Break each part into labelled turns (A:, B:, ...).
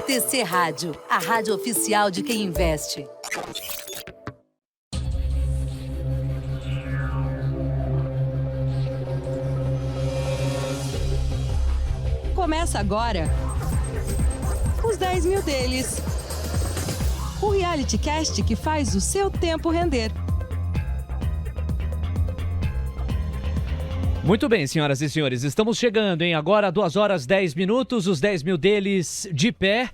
A: TC Rádio, a rádio oficial de quem investe.
B: Começa agora os 10 mil deles. O reality cast que faz o seu tempo render.
C: Muito bem, senhoras e senhores, estamos chegando, hein? Agora 2 horas 10 minutos, os 10 mil deles de pé.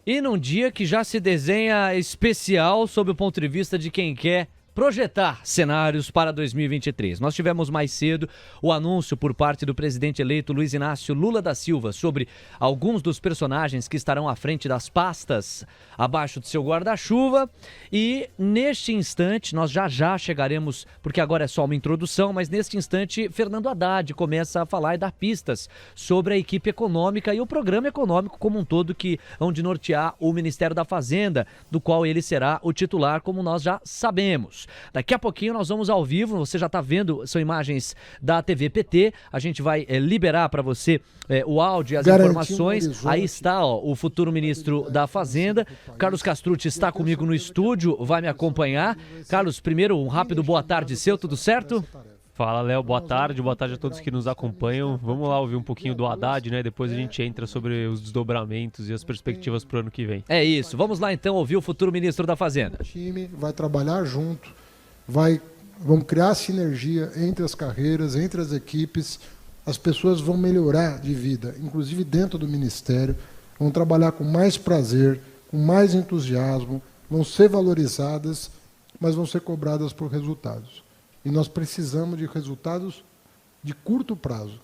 C: E num dia que já se desenha especial sob o ponto de vista de quem quer projetar cenários para 2023. Nós tivemos mais cedo o anúncio por parte do presidente eleito Luiz Inácio Lula da Silva sobre alguns dos personagens que estarão à frente das pastas abaixo do seu guarda-chuva. E neste instante, nós já chegaremos, porque agora é só uma introdução, mas neste instante Fernando Haddad começa a falar e dar pistas sobre a equipe econômica e o programa econômico como um todo que vão de nortear o Ministério da Fazenda, do qual ele será o titular, como nós já sabemos. Daqui a pouquinho nós vamos ao vivo, você já está vendo, são imagens da TV PT, a gente vai liberar para você o áudio e as informações. Aí está o futuro ministro da Fazenda, Carlos Castrucci está comigo no estúdio, vai me acompanhar. Carlos, primeiro um rápido boa tarde seu, tudo certo?
D: Fala, Léo, boa tarde a todos que nos acompanham. Vamos lá ouvir um pouquinho do Haddad, né? Depois a gente entra sobre os desdobramentos e as perspectivas para o ano que vem.
C: É isso, vamos lá então ouvir o futuro ministro da Fazenda.
E: O time vai trabalhar junto, vamos criar sinergia entre as carreiras, entre as equipes, as pessoas vão melhorar de vida, inclusive dentro do Ministério, vão trabalhar com mais prazer, com mais entusiasmo, vão ser valorizadas, mas vão ser cobradas por resultados. E nós precisamos de resultados de curto prazo.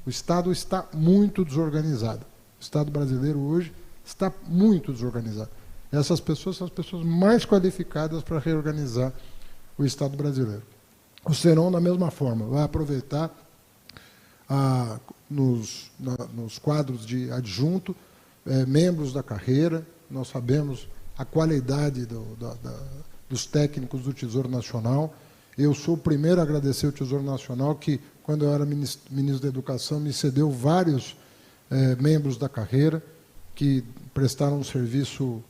E: O Estado está muito desorganizado. O Estado brasileiro hoje está muito desorganizado. Essas pessoas são as pessoas mais qualificadas para reorganizar o Estado brasileiro. O Serão, da mesma forma, vai aproveitar nos quadros de adjunto, membros da carreira. Nós sabemos a qualidade dos técnicos do Tesouro Nacional. Eu sou o primeiro a agradecer o Tesouro Nacional, que, quando eu era ministro da Educação, me cedeu vários membros da carreira que prestaram um serviço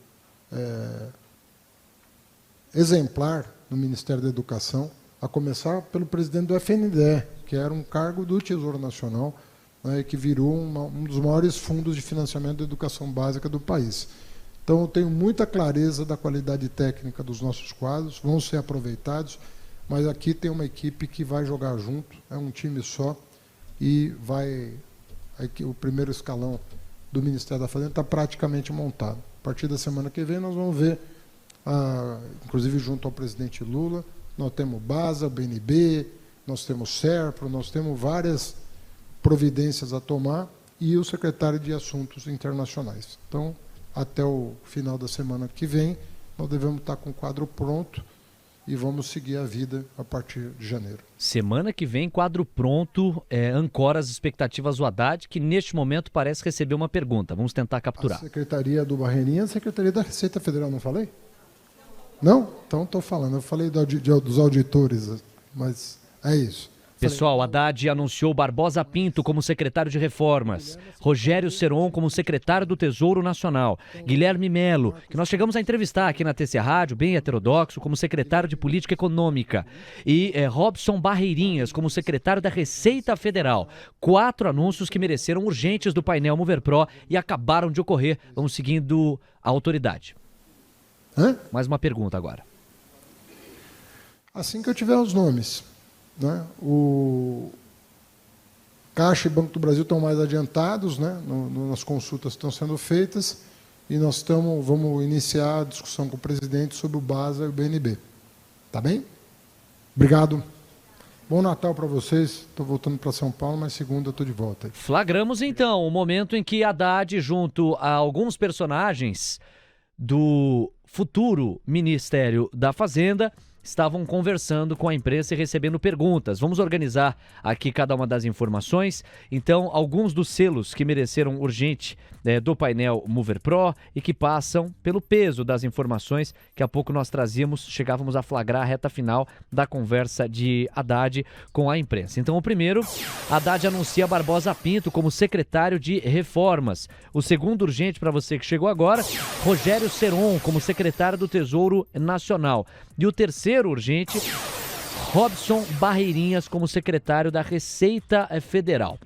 E: exemplar no Ministério da Educação, a começar pelo presidente do FNDE, que era um cargo do Tesouro Nacional, né, que virou um dos maiores fundos de financiamento da educação básica do país. Então, eu tenho muita clareza da qualidade técnica dos nossos quadros, vão ser aproveitados, mas aqui tem uma equipe que vai jogar junto, é um time só, e o primeiro escalão do Ministério da Fazenda está praticamente montado. A partir da semana que vem nós vamos ver, inclusive junto ao presidente Lula, nós temos o BASA, o BNB, nós temos o SERPRO, nós temos várias providências a tomar, e o secretário de Assuntos Internacionais. Então, até o final da semana que vem, nós devemos estar com o quadro pronto, e vamos seguir a vida a partir de janeiro.
C: Semana que vem, quadro pronto, ancora as expectativas do Haddad, que neste momento parece receber uma pergunta. Vamos tentar capturar.
E: A Secretaria do Barreirinha, a Secretaria da Receita Federal, não falei? Não? Então estou falando. Eu falei dos auditores, mas é isso.
C: Pessoal, Haddad anunciou Barbosa Pinto como secretário de Reformas, Rogério Seron como secretário do Tesouro Nacional, Guilherme Melo, que nós chegamos a entrevistar aqui na TC Rádio, bem heterodoxo, como secretário de Política Econômica, e Robson Barreirinhas como secretário da Receita Federal. 4 anúncios que mereceram urgentes do painel Mover Pro e acabaram de ocorrer. Vamos seguindo a autoridade. Mais uma pergunta agora.
E: Assim que eu tiver os nomes, né? O Caixa e Banco do Brasil estão mais adiantados, né? Nas consultas que estão sendo feitas, e nós vamos iniciar a discussão com o presidente sobre o BASA e o BNB. Tá bem? Obrigado. Bom Natal para vocês. Estou voltando para São Paulo, mas segunda estou de volta.
C: Flagramos então o momento em que Haddad, junto a alguns personagens do futuro Ministério da Fazenda, estavam conversando com a imprensa e recebendo perguntas. Vamos organizar aqui cada uma das informações. Então, alguns dos selos que mereceram urgente do painel Mover Pro e que passam pelo peso das informações que há pouco nós chegávamos a flagrar a reta final da conversa de Haddad com a imprensa. Então, o primeiro, Haddad anuncia Barbosa Pinto como secretário de Reformas. O segundo urgente, para você que chegou agora, Rogério Seron como secretário do Tesouro Nacional. E o terceiro urgente, Robson Barreirinhas como secretário da Receita Federal.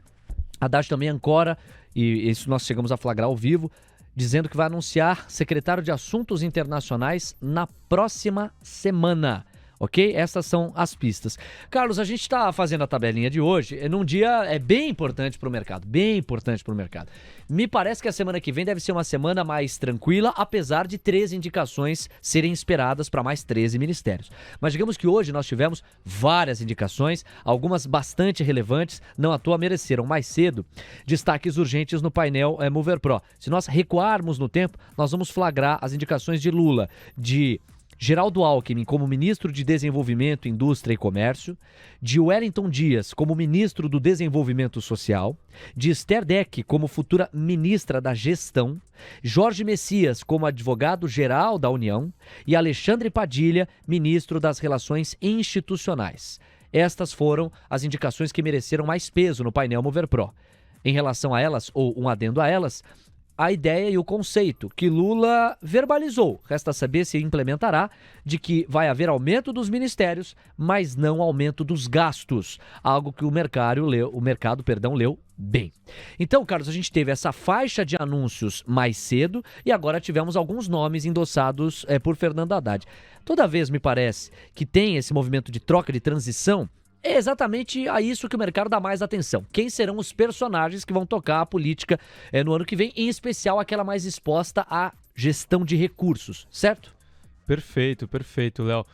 C: Haddad também ancora, e isso nós chegamos a flagrar ao vivo, dizendo que vai anunciar secretário de Assuntos Internacionais na próxima semana. Ok? Essas são as pistas. Carlos, a gente está fazendo a tabelinha de hoje num dia bem importante para o mercado, Me parece que a semana que vem deve ser uma semana mais tranquila, apesar de 13 indicações serem esperadas para mais 13 ministérios. Mas digamos que hoje nós tivemos várias indicações, algumas bastante relevantes, não à toa mereceram mais cedo destaques urgentes no painel Mover Pro. Se nós recuarmos no tempo, nós vamos flagrar as indicações de Lula, de Geraldo Alckmin como ministro de Desenvolvimento, Indústria e Comércio, de Wellington Dias como ministro do Desenvolvimento Social, de Esther Deck como futura ministra da Gestão, Jorge Messias como advogado-geral da União e Alexandre Padilha, ministro das Relações Institucionais. Estas foram as indicações que mereceram mais peso no painel Mover Pro. Em relação a elas, ou um adendo a elas, a ideia e o conceito que Lula verbalizou, resta saber se implementará, de que vai haver aumento dos ministérios, mas não aumento dos gastos, algo que o mercado leu bem. Então, Carlos, a gente teve essa faixa de anúncios mais cedo e agora tivemos alguns nomes endossados por Fernando Haddad. Toda vez me parece que tem esse movimento de troca, de transição, é exatamente a isso que o mercado dá mais atenção. Quem serão os personagens que vão tocar a política no ano que vem, em especial aquela mais exposta à gestão de recursos, certo?
D: Perfeito, Léo.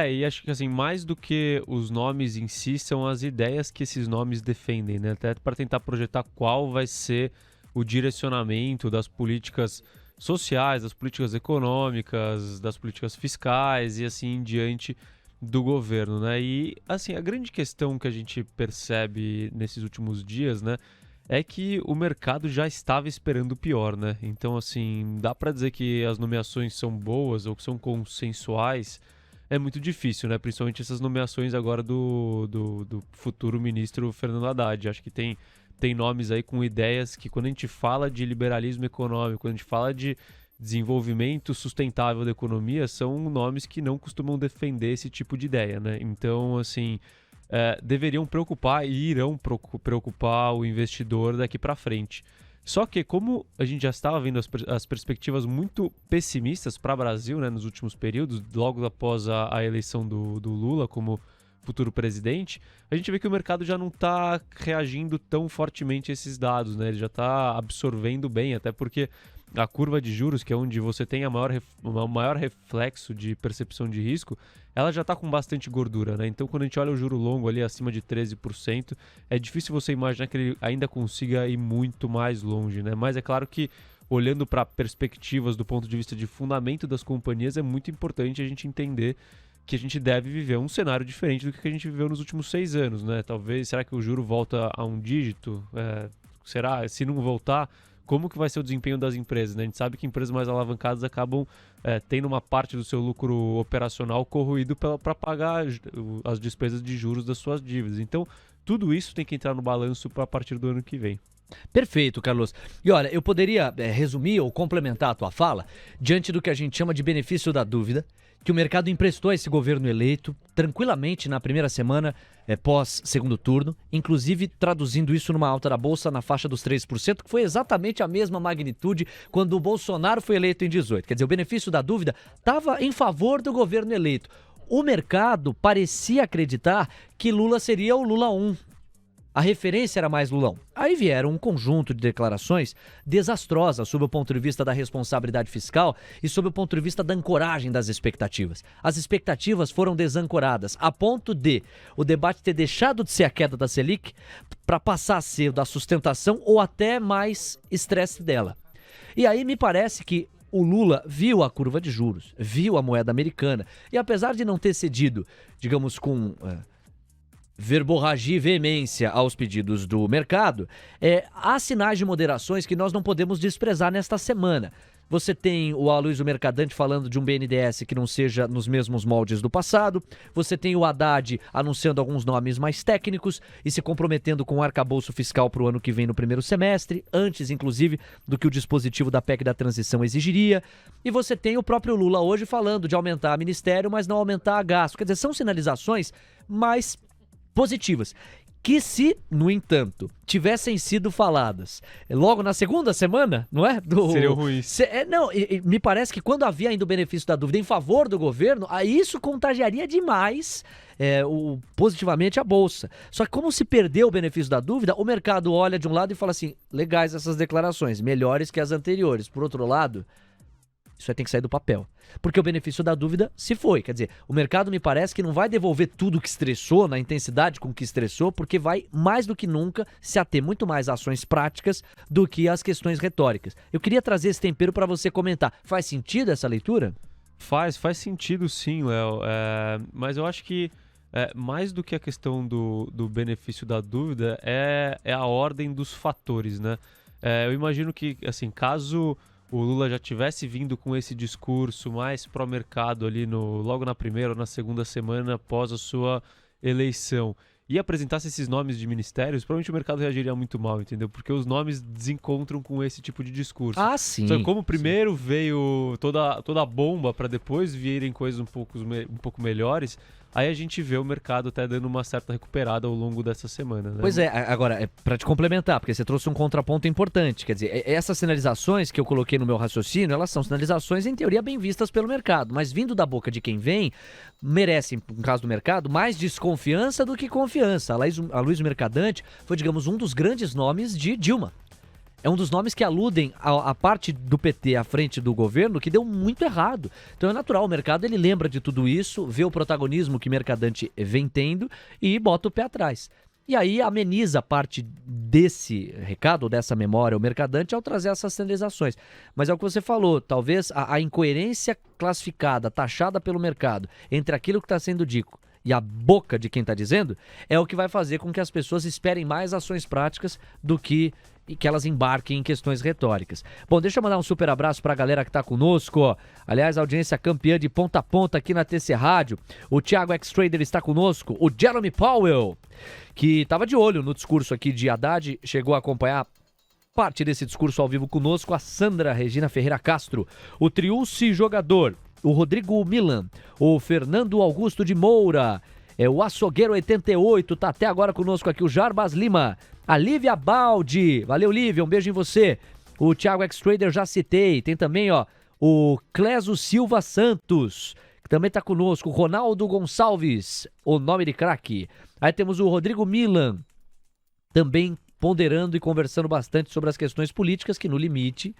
D: E acho que assim, mais do que os nomes em si, são as ideias que esses nomes defendem, né? Até para tentar projetar qual vai ser o direcionamento das políticas sociais, das políticas econômicas, das políticas fiscais e assim em diante do governo, né? E assim, a grande questão que a gente percebe nesses últimos dias, né, é que o mercado já estava esperando o pior, né? Então, assim, dá para dizer que as nomeações são boas ou que são consensuais, é muito difícil, né? Principalmente essas nomeações agora do futuro ministro Fernando Haddad. Acho que tem nomes aí com ideias que, quando a gente fala de liberalismo econômico, quando a gente fala de desenvolvimento sustentável da economia, são nomes que não costumam defender esse tipo de ideia, né? Então, assim, deveriam preocupar e irão preocupar o investidor daqui para frente. Só que, como a gente já estava vendo as perspectivas muito pessimistas para o Brasil, né, nos últimos períodos, logo após a eleição do Lula como futuro presidente, a gente vê que o mercado já não está reagindo tão fortemente a esses dados, né? Ele já está absorvendo bem, até porque a curva de juros, que é onde você tem o maior reflexo de percepção de risco, ela já está com bastante gordura, né? Então, quando a gente olha o juro longo ali acima de 13%, é difícil você imaginar que ele ainda consiga ir muito mais longe, né? Mas é claro que, olhando para perspectivas do ponto de vista de fundamento das companhias, é muito importante a gente entender que a gente deve viver um cenário diferente do que a gente viveu nos últimos 6 anos, né? Será que o juro volta a um dígito? Se não voltar, como que vai ser o desempenho das empresas, né? A gente sabe que empresas mais alavancadas acabam tendo uma parte do seu lucro operacional corroído para pagar as despesas de juros das suas dívidas. Então, tudo isso tem que entrar no balanço a partir do ano que vem.
C: Perfeito, Carlos. E olha, eu poderia resumir ou complementar a tua fala diante do que a gente chama de benefício da dúvida, que o mercado emprestou a esse governo eleito tranquilamente na primeira semana pós-segundo turno, inclusive traduzindo isso numa alta da Bolsa na faixa dos 3%, que foi exatamente a mesma magnitude quando o Bolsonaro foi eleito em 2018. Quer dizer, o benefício da dúvida estava em favor do governo eleito. O mercado parecia acreditar que Lula seria o Lula 1. A referência era mais Lulão. Aí vieram um conjunto de declarações desastrosas sob o ponto de vista da responsabilidade fiscal e sob o ponto de vista da ancoragem das expectativas. As expectativas foram desancoradas a ponto de o debate ter deixado de ser a queda da Selic para passar a ser da sustentação ou até mais estresse dela. E aí me parece que o Lula viu a curva de juros, viu a moeda americana, e apesar de não ter cedido, digamos, com verborragia e veemência aos pedidos do mercado, há sinais de moderações que nós não podemos desprezar nesta semana. Você tem o Aloysio Mercadante falando de um BNDES que não seja nos mesmos moldes do passado. Você tem o Haddad anunciando alguns nomes mais técnicos e se comprometendo com o arcabouço fiscal para o ano que vem no primeiro semestre, antes, inclusive, do que o dispositivo da PEC da transição exigiria. E você tem o próprio Lula hoje falando de aumentar a ministério, mas não aumentar a gasto. Quer dizer, são sinalizações mais positivas, que se, no entanto, tivessem sido faladas logo na segunda semana, não é?
D: Seriam ruins.
C: Me parece que quando havia ainda o benefício da dúvida em favor do governo, aí isso contagiaria demais positivamente a Bolsa. Só que como se perdeu o benefício da dúvida, o mercado olha de um lado e fala assim, legais essas declarações, melhores que as anteriores. Por outro lado, isso aí tem que sair do papel. Porque o benefício da dúvida se foi. Quer dizer, o mercado me parece que não vai devolver tudo que estressou, na intensidade com que estressou, porque vai, mais do que nunca, se ater muito mais a ações práticas do que às questões retóricas. Eu queria trazer esse tempero para você comentar. Faz sentido essa leitura?
D: Faz sentido sim, Léo. Mas eu acho que mais do que a questão do benefício da dúvida, é a ordem dos fatores, né? Eu imagino que, assim, caso o Lula já tivesse vindo com esse discurso mais pró-mercado ali logo na primeira ou na segunda semana após a sua eleição e apresentasse esses nomes de ministérios, provavelmente o mercado reagiria muito mal, entendeu? Porque os nomes desencontram com esse tipo de discurso.
C: Ah, sim.
D: Só que como primeiro veio toda a bomba para depois virem coisas um pouco melhores, aí a gente vê o mercado até dando uma certa recuperada ao longo dessa semana, né?
C: Pois agora, para te complementar, porque você trouxe um contraponto importante, quer dizer, essas sinalizações que eu coloquei no meu raciocínio, elas são sinalizações em teoria bem vistas pelo mercado, mas vindo da boca de quem vem, merecem, no caso do mercado, mais desconfiança do que confiança. Aloysio Mercadante foi, digamos, um dos grandes nomes de Dilma. É um dos nomes que aludem à parte do PT à frente do governo que deu muito errado. Então é natural, o mercado ele lembra de tudo isso, vê o protagonismo que Mercadante vem tendo e bota o pé atrás. E aí ameniza parte desse recado, dessa memória, o Mercadante ao trazer essas sinalizações. Mas é o que você falou, talvez a incoerência classificada, taxada pelo mercado, entre aquilo que está sendo dito e a boca de quem está dizendo, é o que vai fazer com que as pessoas esperem mais ações práticas do que elas embarquem em questões retóricas. Bom, deixa eu mandar um super abraço para a galera que está conosco, ó. Aliás, a audiência campeã de ponta a ponta aqui na TC Rádio. O Thiago X-Trader está conosco, o Jeremy Powell, que estava de olho no discurso aqui de Haddad, chegou a acompanhar parte desse discurso ao vivo conosco, a Sandra Regina Ferreira Castro, o Triulce Jogador, o Rodrigo Milan, o Fernando Augusto de Moura, o Açougueiro 88, tá até agora conosco aqui, o Jarbas Lima, a Lívia Baldi, valeu Lívia, um beijo em você, o Thiago X-Trader já citei, tem também o Cléso Silva Santos, que também tá conosco, o Ronaldo Gonçalves, o nome de craque, aí temos o Rodrigo Milan, também ponderando e conversando bastante sobre as questões políticas que no limite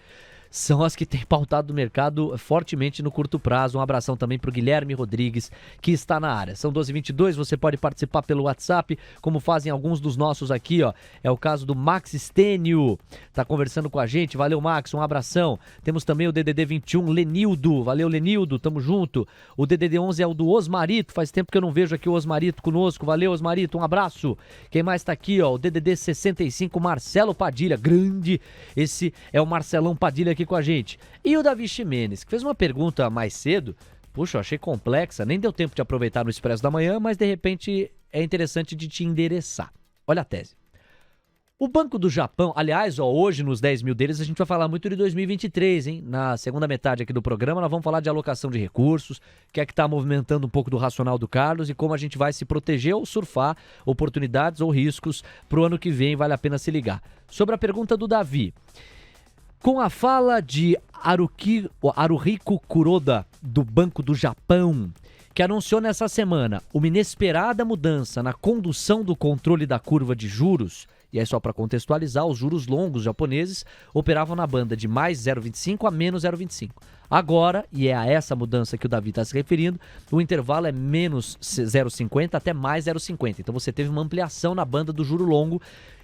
C: são as que têm pautado o mercado fortemente no curto prazo. Um abração também para o Guilherme Rodrigues, que está na área. São 12h22, você pode participar pelo WhatsApp, como fazem alguns dos nossos aqui, ó. É o caso do Max Stênio, tá conversando com a gente. Valeu, Max, um abração. Temos também o DDD 21, Lenildo. Valeu, Lenildo, tamo junto. O DDD 11 é o do Osmarito, faz tempo que eu não vejo aqui o Osmarito conosco. Valeu, Osmarito, um abraço. Quem mais tá aqui, ó? O DDD 65, Marcelo Padilha, grande. Esse é o Marcelão Padilha aqui com a gente. E o Davi Ximenes, que fez uma pergunta mais cedo, puxa, eu achei complexa, nem deu tempo de aproveitar no Expresso da Manhã, mas de repente é interessante de te endereçar. Olha a tese. O Banco do Japão, aliás, hoje nos 10 mil deles a gente vai falar muito de 2023, hein? Na segunda metade aqui do programa nós vamos falar de alocação de recursos, que é que está movimentando um pouco do racional do Carlos e como a gente vai se proteger ou surfar oportunidades ou riscos para o ano que vem, vale a pena se ligar. Sobre a pergunta do Davi, com a fala de Haruhiko Kuroda, do Banco do Japão, que anunciou nessa semana uma inesperada mudança na condução do controle da curva de juros, e aí só para contextualizar, os juros longos japoneses operavam na banda de mais 0,25 a menos 0,25. Agora, e é a essa mudança que o Davi está se referindo, o intervalo é menos 0,50 até mais 0,50. Então você teve uma ampliação na banda do juro longo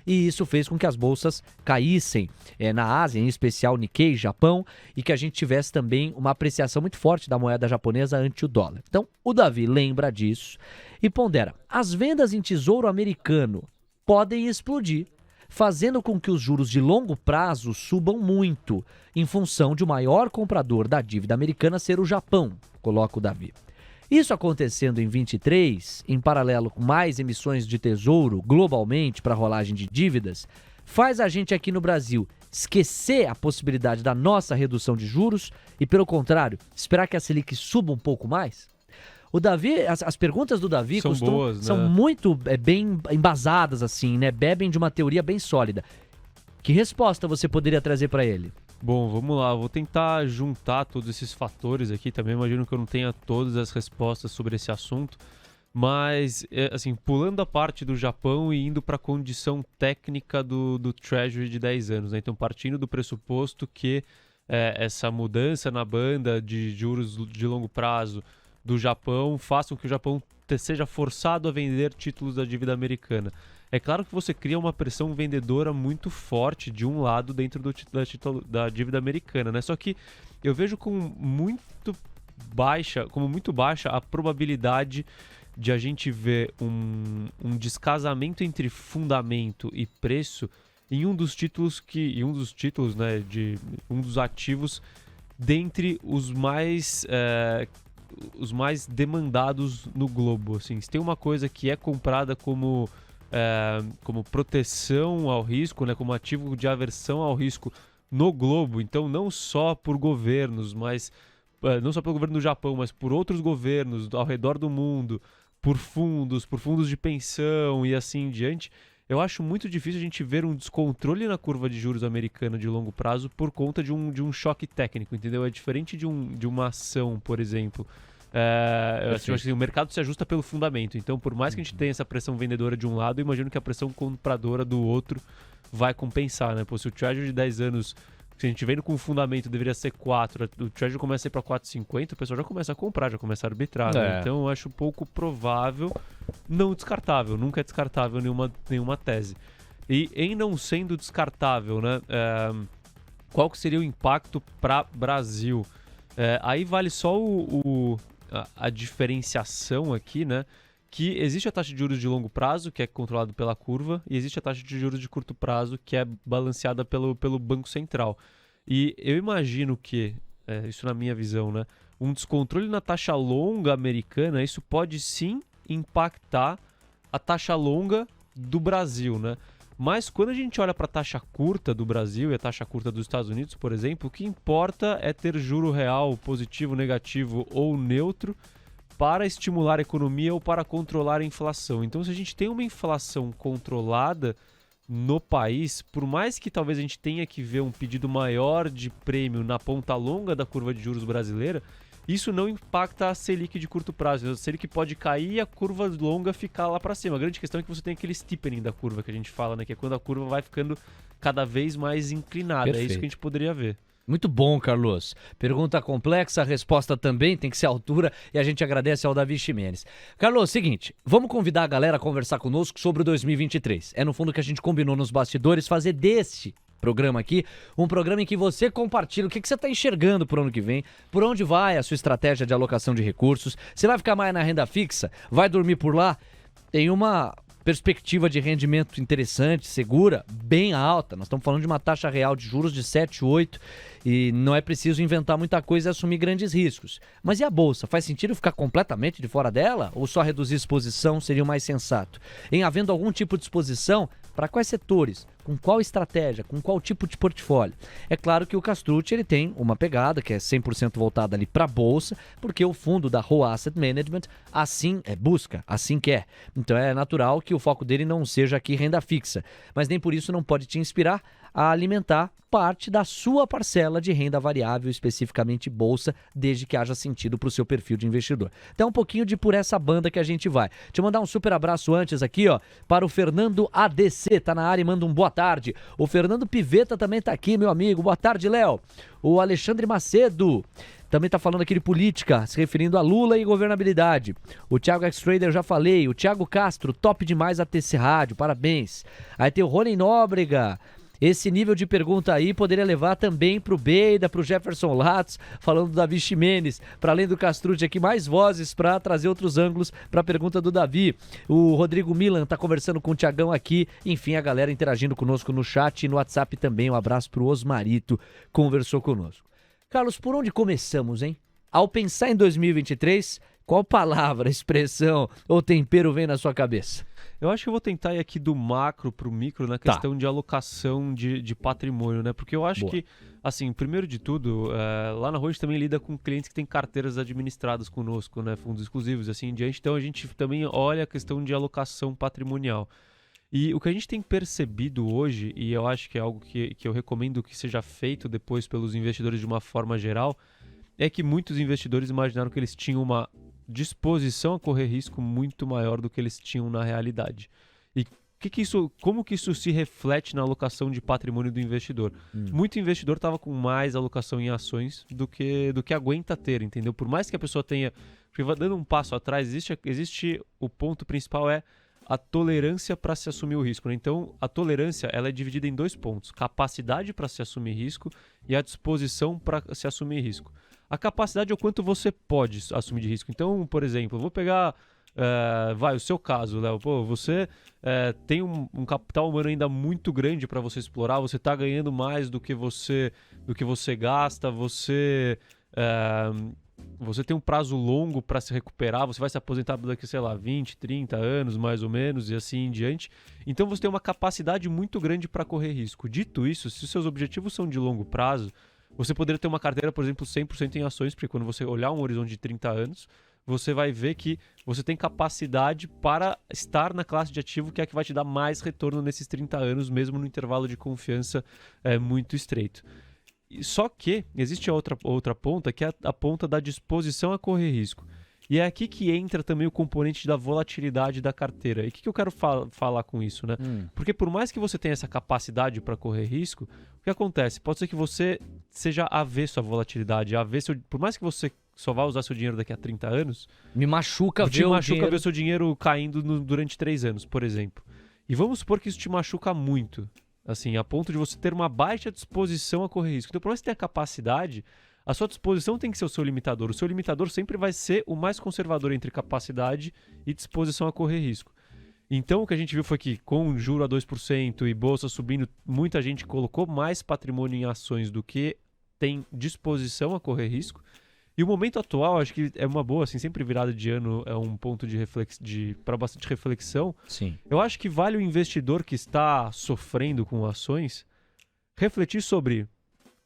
C: e isso fez com que as bolsas caíssem na Ásia, em especial Nikkei, Japão, e que a gente tivesse também uma apreciação muito forte da moeda japonesa ante o dólar. Então, o Davi lembra disso e pondera: as vendas em tesouro americano podem explodir, fazendo com que os juros de longo prazo subam muito, em função de o maior comprador da dívida americana ser o Japão, coloca o Davi. Isso acontecendo em 23, em paralelo com mais emissões de tesouro globalmente para rolagem de dívidas, faz a gente aqui no Brasil esquecer a possibilidade da nossa redução de juros e, pelo contrário, esperar que a Selic suba um pouco mais? O Davi, as perguntas do Davi
D: são boas, né?
C: São muito bem embasadas, assim, né? Bebem de uma teoria bem sólida. Que resposta você poderia trazer para ele?
D: Bom, vamos lá. Vou tentar juntar todos esses fatores aqui. Também imagino que eu não tenha todas as respostas sobre esse assunto. Mas, assim, pulando a parte do Japão e indo para a condição técnica do Treasury de 10 anos, né? Então, partindo do pressuposto que essa mudança na banda de juros de longo prazo do Japão façam que o Japão seja forçado a vender títulos da dívida americana. É claro que você cria uma pressão vendedora muito forte de um lado dentro da dívida americana, né? Só que eu vejo como muito baixa a probabilidade de a gente ver um descasamento entre fundamento e preço em um dos títulos né, de um dos ativos dentre os mais demandados no globo. Assim, se tem uma coisa que é comprada como proteção ao risco, né, como ativo de aversão ao risco no globo, então não só por governos, mas não só pelo governo do Japão, mas por outros governos ao redor do mundo, por fundos de pensão e assim em diante, eu acho muito difícil a gente ver um descontrole na curva de juros americana de longo prazo por conta de um choque técnico, entendeu? É diferente de uma ação, por exemplo. Eu acho que o mercado se ajusta pelo fundamento. Então, por mais que a gente tenha essa pressão vendedora de um lado, eu imagino que a pressão compradora do outro vai compensar, né? Pô, se o Treasury de 10 anos, se a gente vendo com o fundamento deveria ser 4, o Treasury começa a ir para 4,50, o pessoal já começa a comprar, já começa a arbitrar, né? Então, eu acho pouco provável, não descartável, nunca é descartável nenhuma tese. E em não sendo descartável, né? Qual que seria o impacto para Brasil? Aí vale só a diferenciação aqui, né? Que existe a taxa de juros de longo prazo, que é controlada pela curva, e existe a taxa de juros de curto prazo, que é balanceada pelo Banco Central. E eu imagino que, isso na minha visão, né? Um descontrole na taxa longa americana, isso pode sim impactar a taxa longa do Brasil, né? Mas quando a gente olha para a taxa curta do Brasil e a taxa curta dos Estados Unidos, por exemplo, o que importa é ter juro real positivo, negativo ou neutro para estimular a economia ou para controlar a inflação. Então, se a gente tem uma inflação controlada no país, por mais que talvez a gente tenha que ver um pedido maior de prêmio na ponta longa da curva de juros brasileira, isso não impacta a Selic de curto prazo. A Selic pode cair e a curva longa ficar lá para cima. A grande questão é que você tem aquele steepening da curva que a gente fala, né? Que é quando a curva vai ficando cada vez mais inclinada. Perfeito. É isso que a gente poderia ver.
C: Muito bom, Carlos. Pergunta complexa, a resposta também tem que ser à altura e a gente agradece ao Davi Ximenes. Carlos, seguinte, vamos convidar a galera a conversar conosco sobre o 2023. É no fundo que a gente combinou nos bastidores fazer deste programa aqui, um programa em que você compartilha o que você está enxergando por ano que vem, por onde vai a sua estratégia de alocação de recursos, você vai ficar mais na renda fixa, vai dormir por lá, tem uma perspectiva de rendimento interessante, segura, bem alta, nós estamos falando de uma taxa real de juros de 7, 8 e não é preciso inventar muita coisa e assumir grandes riscos. Mas e a bolsa? Faz sentido ficar completamente de fora dela ou só reduzir exposição seria o mais sensato? Em havendo algum tipo de exposição, para quais setores? Com qual estratégia? Com qual tipo de portfólio? É claro que o Castrucci ele tem uma pegada que é 100% voltada ali para a bolsa, porque o fundo da Whole Asset Management assim busca, assim quer. Então é natural que o foco dele não seja aqui renda fixa, mas nem por isso não pode te inspirar a alimentar parte da sua parcela de renda variável, especificamente bolsa, desde que haja sentido para o seu perfil de investidor. Então, um pouquinho de por essa banda que a gente vai. Deixa eu mandar um super abraço antes aqui, ó, para o Fernando ADC, tá na área e manda um boa tarde. O Fernando Piveta também tá aqui, meu amigo. Boa tarde, Léo. O Alexandre Macedo também tá falando aqui de política, se referindo a Lula e governabilidade. O Thiago X-Trader, já falei. O Thiago Castro, top demais a TC Rádio, parabéns. Aí tem o Rony Nóbrega. Esse nível de pergunta aí poderia levar também pro Beida, pro Jefferson Lattes, falando do Davi Ximenes, para além do Castrucci aqui, mais vozes para trazer outros ângulos para a pergunta do Davi. O Rodrigo Milan tá conversando com o Tiagão aqui, enfim, a galera interagindo conosco no chat e no WhatsApp também. Um abraço pro Osmarito, conversou conosco. Carlos, por onde começamos, hein? Ao pensar em 2023, qual palavra, expressão ou tempero vem na sua cabeça?
D: Eu acho que eu vou tentar ir aqui do macro para o micro na questão de alocação de patrimônio, né? Porque eu acho que, assim, primeiro de tudo, lá na rua a gente também lida com clientes que têm carteiras administradas conosco, né? Fundos exclusivos, assim em diante. Então a gente também olha a questão de alocação patrimonial. E o que a gente tem percebido hoje, e eu acho que é algo que eu recomendo que seja feito depois pelos investidores de uma forma geral, é que muitos investidores imaginaram que eles tinham uma disposição a correr risco muito maior do que eles tinham na realidade. E como que isso se reflete na alocação de patrimônio do investidor? Muito investidor estava com mais alocação em ações do que aguenta ter, entendeu? Por mais que a pessoa tenha... Porque dando um passo atrás, existe o ponto principal é a tolerância para se assumir o risco, né? Então, a tolerância ela é dividida em 2 pontos. Capacidade para se assumir risco e a disposição para se assumir risco. A capacidade é o quanto você pode assumir de risco. Então, por exemplo, eu vou pegar o seu caso, Léo. Pô, você tem um capital humano ainda muito grande para você explorar, você está ganhando mais do que você gasta, você tem um prazo longo para se recuperar, você vai se aposentar daqui, 20, 30 anos, mais ou menos, e assim em diante. Então você tem uma capacidade muito grande para correr risco. Dito isso, se os seus objetivos são de longo prazo, você poderia ter uma carteira, por exemplo, 100% em ações, porque quando você olhar um horizonte de 30 anos, você vai ver que você tem capacidade para estar na classe de ativo que é a que vai te dar mais retorno nesses 30 anos, mesmo no intervalo de confiança muito estreito. Só que existe outra ponta, que é a ponta da disposição a correr risco. E é aqui que entra também o componente da volatilidade da carteira. E o que eu quero falar com isso, né? Porque por mais que você tenha essa capacidade para correr risco, o que acontece? Pode ser que você seja avesso à volatilidade, por mais que você só vá usar seu dinheiro daqui a 30 anos...
C: Me machuca ver
D: ver seu dinheiro caindo durante 3 anos, por exemplo. E vamos supor que isso te machuca muito, assim, a ponto de você ter uma baixa disposição a correr risco. Então, por mais que você tenha capacidade... A sua disposição tem que ser o seu limitador. O seu limitador sempre vai ser o mais conservador entre capacidade e disposição a correr risco. Então, o que a gente viu foi que, com juro a 2% e bolsa subindo, muita gente colocou mais patrimônio em ações do que tem disposição a correr risco. E o momento atual, acho que é uma boa, assim, sempre virada de ano é um ponto para bastante reflexão.
C: Sim.
D: Eu acho que vale o investidor que está sofrendo com ações refletir sobre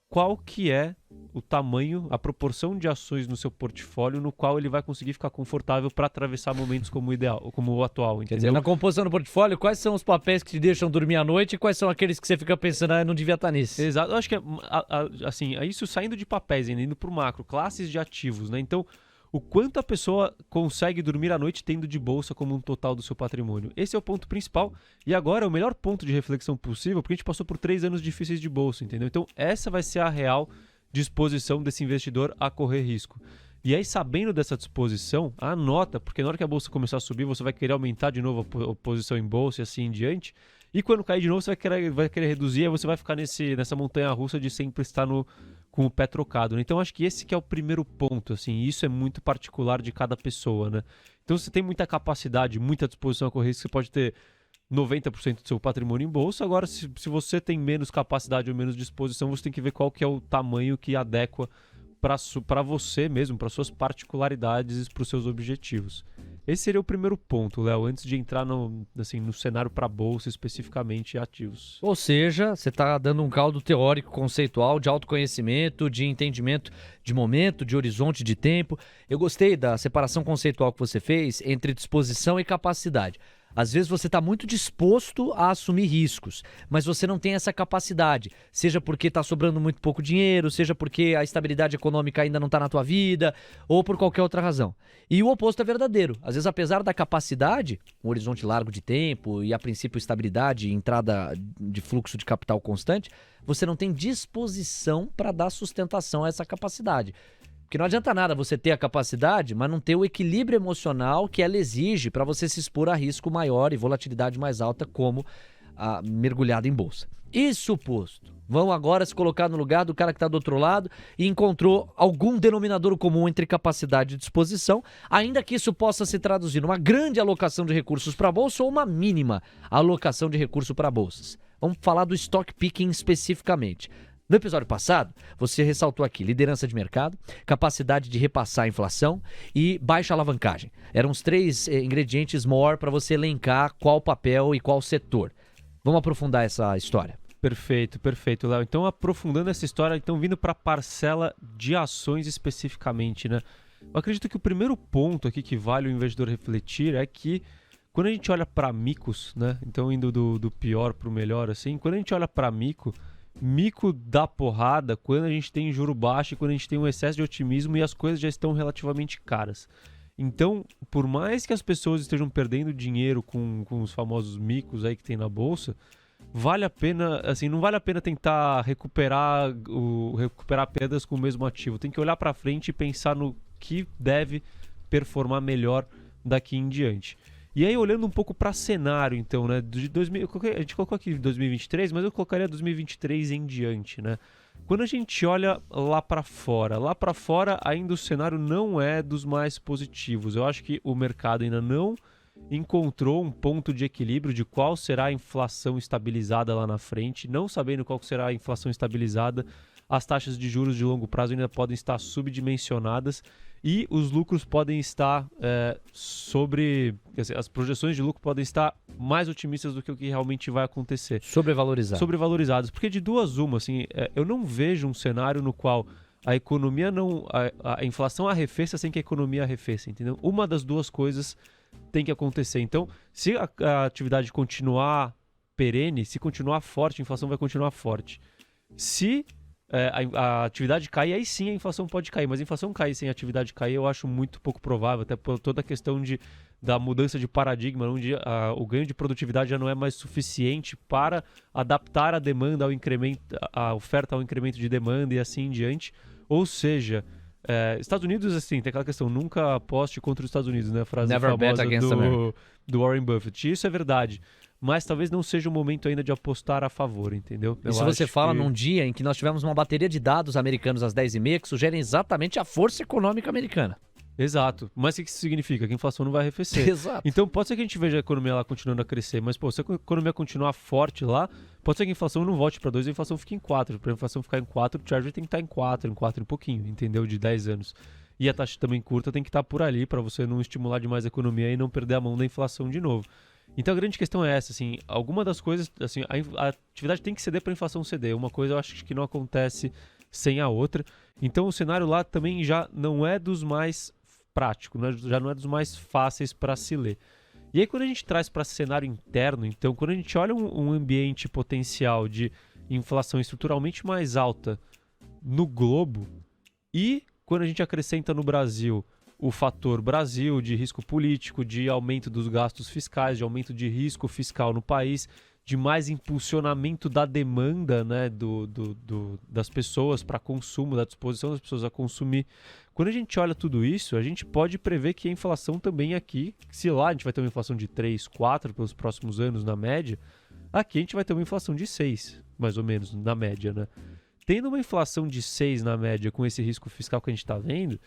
D: qual que é o tamanho, a proporção de ações no seu portfólio no qual ele vai conseguir ficar confortável para atravessar momentos como o atual, entendeu?
C: Quer dizer, na composição do portfólio, quais são os papéis que te deixam dormir à noite e quais são aqueles que você fica pensando, não devia estar nisso?
D: Exato, eu acho que assim, isso saindo de papéis, indo para o macro, classes de ativos, né? Então, o quanto a pessoa consegue dormir à noite tendo de bolsa como um total do seu patrimônio. Esse é o ponto principal e agora é o melhor ponto de reflexão possível porque a gente passou por 3 anos difíceis de bolsa, entendeu? Então essa vai ser a real disposição desse investidor a correr risco. E aí, sabendo dessa disposição, anota, porque na hora que a bolsa começar a subir, você vai querer aumentar de novo a posição em bolsa e assim em diante. E quando cair de novo, você vai querer reduzir, aí você vai ficar nessa montanha-russa de sempre estar com o pé trocado, né? Então, acho que esse que é o primeiro ponto, assim, isso é muito particular de cada pessoa, né? Então, você tem muita capacidade, muita disposição a correr risco, você pode ter 90% do seu patrimônio em bolsa. Agora, se você tem menos capacidade ou menos disposição, você tem que ver qual que é o tamanho que adequa para você mesmo, para suas particularidades e para os seus objetivos. Esse seria o primeiro ponto, Léo, antes de entrar no cenário para a bolsa, especificamente ativos.
C: Ou seja, você está dando um caldo teórico, conceitual, de autoconhecimento, de entendimento de momento, de horizonte de tempo. Eu gostei da separação conceitual que você fez entre disposição e capacidade. Às vezes você está muito disposto a assumir riscos, mas você não tem essa capacidade, seja porque está sobrando muito pouco dinheiro, seja porque a estabilidade econômica ainda não está na tua vida, ou por qualquer outra razão. E o oposto é verdadeiro. Às vezes, apesar da capacidade, um horizonte largo de tempo e, a princípio, estabilidade e entrada de fluxo de capital constante, você não tem disposição para dar sustentação a essa capacidade. Porque não adianta nada você ter a capacidade, mas não ter o equilíbrio emocional que ela exige para você se expor a risco maior e volatilidade mais alta, como a mergulhada em bolsa. Isso posto, vão agora se colocar no lugar do cara que está do outro lado e encontrou algum denominador comum entre capacidade e disposição, ainda que isso possa se traduzir numa grande alocação de recursos para a bolsa ou uma mínima alocação de recursos para bolsas. Vamos falar do stock picking especificamente. No episódio passado, você ressaltou aqui liderança de mercado, capacidade de repassar a inflação e baixa alavancagem. Eram os 3 ingredientes maior para você elencar qual papel e qual setor. Vamos aprofundar essa história.
D: Perfeito, Léo. Então, aprofundando essa história, então vindo para a parcela de ações especificamente, né? Eu acredito que o primeiro ponto aqui que vale o investidor refletir é que quando a gente olha para micos, né? Então, indo do pior para o melhor, assim, quando a gente olha para mico dá porrada quando a gente tem juro baixo e quando a gente tem um excesso de otimismo e as coisas já estão relativamente caras. Então, por mais que as pessoas estejam perdendo dinheiro com os famosos micos aí que tem na bolsa, vale a pena, assim, não vale a pena tentar recuperar perdas com o mesmo ativo. Tem que olhar para frente e pensar no que deve performar melhor daqui em diante. E aí, olhando um pouco para cenário, então, né? A gente colocou aqui 2023, mas eu colocaria 2023 em diante, né? Quando a gente olha lá para fora ainda o cenário não é dos mais positivos. Eu acho que o mercado ainda não encontrou um ponto de equilíbrio de qual será a inflação estabilizada lá na frente. Não sabendo qual será a inflação estabilizada, as taxas de juros de longo prazo ainda podem estar subdimensionadas e os lucros podem estar as projeções de lucro podem estar mais otimistas do que o que realmente vai acontecer. Sobrevalorizadas. Porque de duas uma, assim, eu não vejo um cenário no qual a economia a inflação arrefeça sem que a economia arrefeça, entendeu? Uma das duas coisas tem que acontecer. Então, se a atividade continuar perene, se continuar forte, a inflação vai continuar forte. Se a atividade cair, aí sim a inflação pode cair, mas a inflação cair sem a atividade cair eu acho muito pouco provável, até por toda a questão da mudança de paradigma, onde o ganho de produtividade já não é mais suficiente para adaptar a demanda ao incremento, a oferta ao incremento de demanda e assim em diante. Ou seja, Estados Unidos, assim, tem aquela questão, nunca aposte contra os Estados Unidos, né? A frase
C: Never bet
D: famosa
C: against America.
D: do Warren Buffett. E isso é verdade. Mas talvez não seja o momento ainda de apostar a favor, entendeu?
C: E se você fala num dia em que nós tivemos uma bateria de dados americanos às 10h30 que sugerem exatamente a força econômica americana.
D: Exato. Mas o que isso significa? Que a inflação não vai arrefecer.
C: Exato.
D: Então pode ser que a gente veja a economia lá continuando a crescer, mas se a economia continuar forte lá, pode ser que a inflação não volte para 2 e a inflação fique em 4. Para a inflação ficar em 4, o Treasury tem que estar em 4 e pouquinho, entendeu? De 10 anos. E a taxa também curta tem que estar por ali para você não estimular demais a economia e não perder a mão da inflação de novo. Então a grande questão é essa, assim, alguma das coisas, assim, a atividade tem que ceder para a inflação ceder. Uma coisa eu acho que não acontece sem a outra. Então o cenário lá também já não é dos mais práticos, já não é dos mais fáceis para se ler. E aí quando a gente traz para cenário interno, então quando a gente olha um ambiente potencial de inflação estruturalmente mais alta no globo e quando a gente acrescenta no Brasil o fator Brasil de risco político, de aumento dos gastos fiscais, de aumento de risco fiscal no país, de mais impulsionamento da demanda, né, das pessoas para consumo, da disposição das pessoas a consumir. Quando a gente olha tudo isso, a gente pode prever que a inflação também aqui, se lá a gente vai ter uma inflação de 3, 4 pelos próximos anos na média, aqui a gente vai ter uma inflação de 6, mais ou menos, na média, né? Tendo uma inflação de 6 na média com esse risco fiscal que a gente está vendo,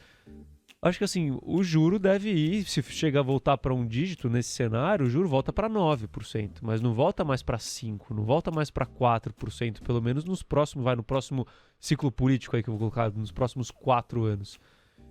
D: acho que assim, o juro deve ir, se chegar a voltar para um dígito nesse cenário, o juro volta para 9%, mas não volta mais para 5%, não volta mais para 4%, pelo menos no próximo ciclo político aí que eu vou colocar, nos próximos 4 anos.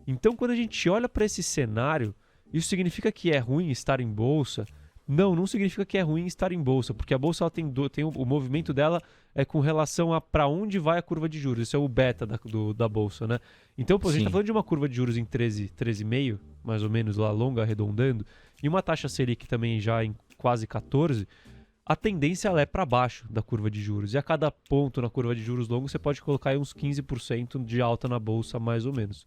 D: Então, quando a gente olha para esse cenário, isso significa que é ruim estar em bolsa? Não significa que é ruim estar em bolsa, porque a bolsa ela tem o movimento dela com relação a para onde vai a curva de juros. Esse é o beta da bolsa, né? Então, a gente está falando de uma curva de juros em 13,5, mais ou menos lá, longa, arredondando, e uma taxa Selic também já quase 14%, a tendência ela é para baixo da curva de juros. E a cada ponto na curva de juros longo, você pode colocar aí uns 15% de alta na bolsa, mais ou menos.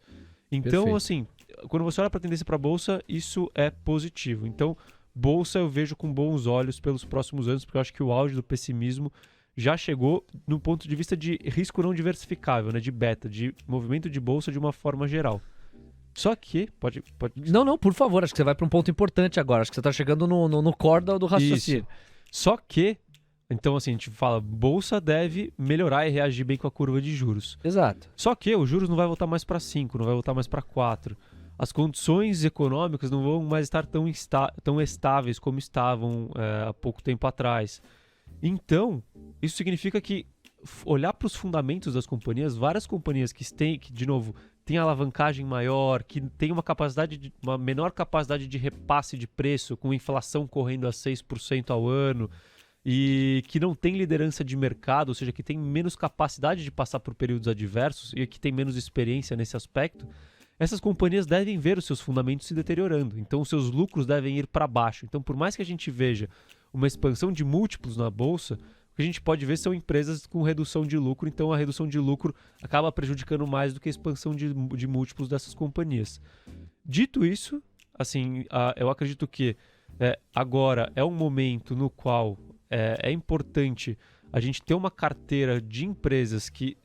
D: Então,
C: Perfeito.
D: assim, quando você olha para a tendência para a bolsa, isso é positivo. Então, bolsa eu vejo com bons olhos pelos próximos anos, porque eu acho que o auge do pessimismo já chegou no ponto de vista de risco não diversificável, né, de beta, de movimento de bolsa de uma forma geral. Só que, pode...
C: Não, por favor, acho que você vai para um ponto importante agora. Acho que você está chegando no core do raciocínio.
D: Isso. Só que, então assim, a gente fala, bolsa deve melhorar e reagir bem com a curva de juros.
C: Exato.
D: Só que o juros não vai voltar mais para 5, não vai voltar mais para 4. As condições econômicas não vão mais estar tão estáveis como estavam há pouco tempo atrás. Então, isso significa que olhar para os fundamentos das companhias, várias companhias que de novo, têm alavancagem maior, que têm uma menor capacidade de repasse de preço, com inflação correndo a 6% ao ano, e que não tem liderança de mercado, ou seja, que tem menos capacidade de passar por períodos adversos e que tem menos experiência nesse aspecto, essas companhias devem ver os seus fundamentos se deteriorando. Então, os seus lucros devem ir para baixo. Então, por mais que a gente veja uma expansão de múltiplos na bolsa, o que a gente pode ver são empresas com redução de lucro, então a redução de lucro acaba prejudicando mais do que a expansão de múltiplos dessas companhias. Dito isso, assim, eu acredito que agora é um momento no qual é importante a gente ter uma carteira de empresas que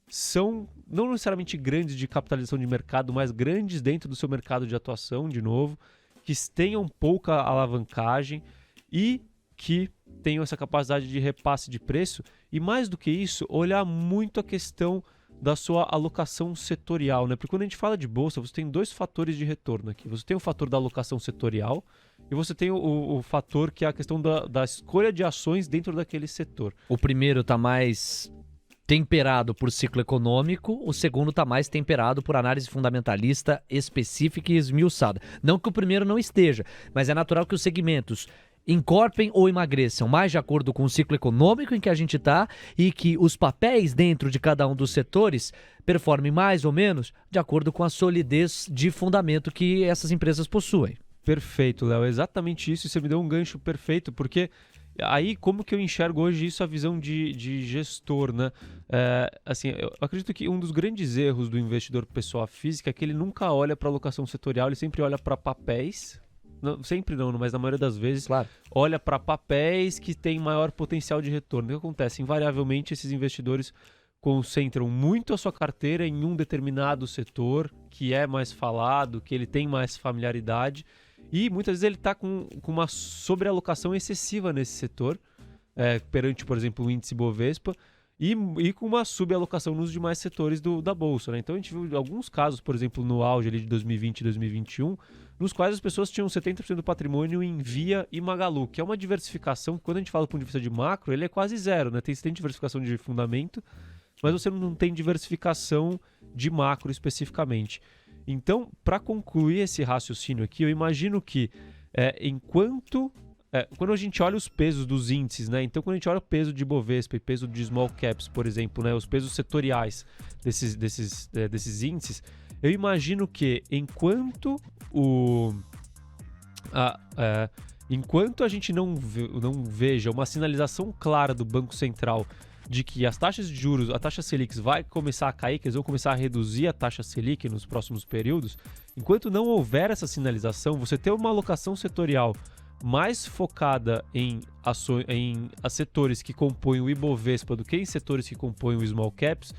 D: são não necessariamente grandes de capitalização de mercado, mas grandes dentro do seu mercado de atuação, de novo, que tenham pouca alavancagem e que tenham essa capacidade de repasse de preço e, mais do que isso, olhar muito a questão da sua alocação setorial, né? Porque quando a gente fala de bolsa, você tem dois fatores de retorno aqui. Você tem o fator da alocação setorial e você tem o fator que é a questão da escolha de ações dentro daquele setor.
C: O primeiro está mais temperado por ciclo econômico, o segundo está mais temperado por análise fundamentalista específica e esmiuçada. Não que o primeiro não esteja, mas é natural que os segmentos encorpem ou emagreçam mais de acordo com o ciclo econômico em que a gente está e que os papéis dentro de cada um dos setores performem mais ou menos de acordo com a solidez de fundamento que essas empresas possuem.
D: Perfeito, Léo. Exatamente isso. E você me deu um gancho perfeito, porque aí como que eu enxergo hoje isso, a visão de gestor, né? Assim, eu acredito que um dos grandes erros do investidor pessoa física é que ele nunca olha para alocação setorial, ele sempre olha para papéis. Não, sempre não, mas na maioria das vezes,
C: claro,
D: olha para papéis que têm maior potencial de retorno. O que acontece? Invariavelmente, esses investidores concentram muito a sua carteira em um determinado setor que é mais falado, que ele tem mais familiaridade, e muitas vezes ele está com uma sobrealocação excessiva nesse setor, perante, por exemplo, o índice Bovespa, e com uma subalocação nos demais setores da Bolsa, né? Então a gente viu alguns casos, por exemplo, no auge ali de 2020 e 2021, nos quais as pessoas tinham 70% do patrimônio em Via e Magalu, que é uma diversificação que, quando a gente fala do ponto de vista de macro, ele é quase zero, né? Você tem diversificação de fundamento, mas você não tem diversificação de macro especificamente. Então, para concluir esse raciocínio aqui, eu imagino que quando a gente olha os pesos dos índices, né? Então, quando a gente olha o peso de Bovespa e peso de Small Caps, por exemplo, né? Os pesos setoriais desses índices, eu imagino que enquanto a gente não veja uma sinalização clara do Banco Central de que as taxas de juros, a taxa Selic vai começar a cair, que eles vão começar a reduzir a taxa Selic nos próximos períodos, enquanto não houver essa sinalização, você ter uma alocação setorial mais focada em setores que compõem o Ibovespa do que em setores que compõem o Small Caps,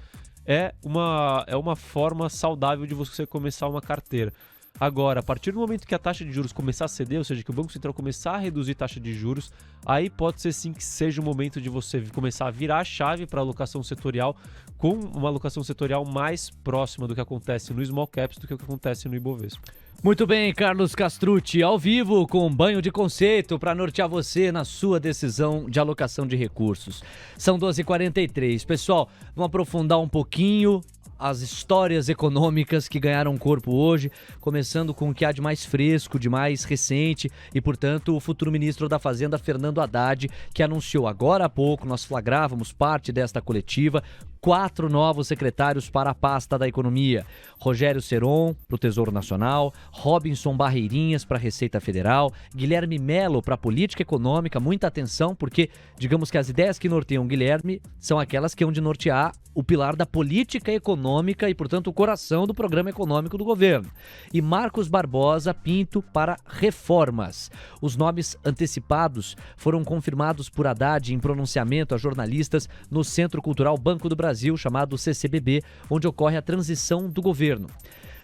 D: é uma forma saudável de você começar uma carteira. Agora, a partir do momento que a taxa de juros começar a ceder, ou seja, que o Banco Central começar a reduzir taxa de juros, aí pode ser sim que seja o momento de você começar a virar a chave para a alocação setorial, com uma alocação setorial mais próxima do que acontece no Small Caps do que o que acontece no Ibovespa.
C: Muito bem, Carlos Castrucci, ao vivo com um banho de conceito para nortear você na sua decisão de alocação de recursos. São 12h43. Pessoal, vamos aprofundar um pouquinho as histórias econômicas que ganharam corpo hoje, começando com o que há de mais fresco, de mais recente e, portanto, o futuro ministro da Fazenda, Fernando Haddad, que anunciou agora há pouco, nós flagrávamos parte desta coletiva, 4 novos secretários para a pasta da economia. Rogério Seron para o Tesouro Nacional, Robinson Barreirinhas para a Receita Federal, Guilherme Melo para a Política Econômica. Muita atenção, porque digamos que as ideias que norteiam Guilherme são aquelas que hão de nortear o pilar da política econômica e, portanto, o coração do programa econômico do governo. E Marcos Barbosa Pinto para reformas. Os nomes antecipados foram confirmados por Haddad em pronunciamento a jornalistas no Centro Cultural Banco do Brasil, chamado CCBB, onde ocorre a transição do governo.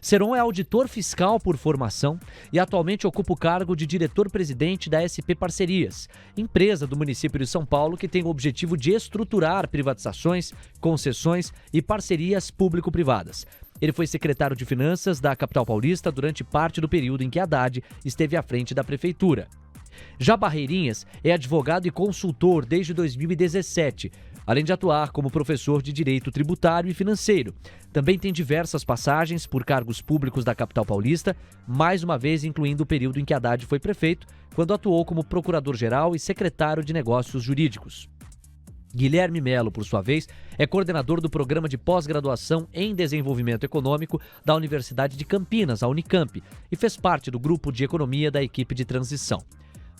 C: Seron é auditor fiscal por formação e atualmente ocupa o cargo de diretor-presidente da SP Parcerias, empresa do município de São Paulo que tem o objetivo de estruturar privatizações, concessões e parcerias público-privadas. Ele foi secretário de Finanças da capital paulista durante parte do período em que Haddad esteve à frente da prefeitura. Já Barreirinhas é advogado e consultor desde 2017, além de atuar como professor de Direito Tributário e Financeiro. Também tem diversas passagens por cargos públicos da capital paulista, mais uma vez incluindo o período em que Haddad foi prefeito, quando atuou como procurador-geral e secretário de Negócios Jurídicos. Guilherme Melo, por sua vez, é coordenador do Programa de Pós-Graduação em Desenvolvimento Econômico da Universidade de Campinas, a Unicamp, e fez parte do grupo de economia da equipe de transição.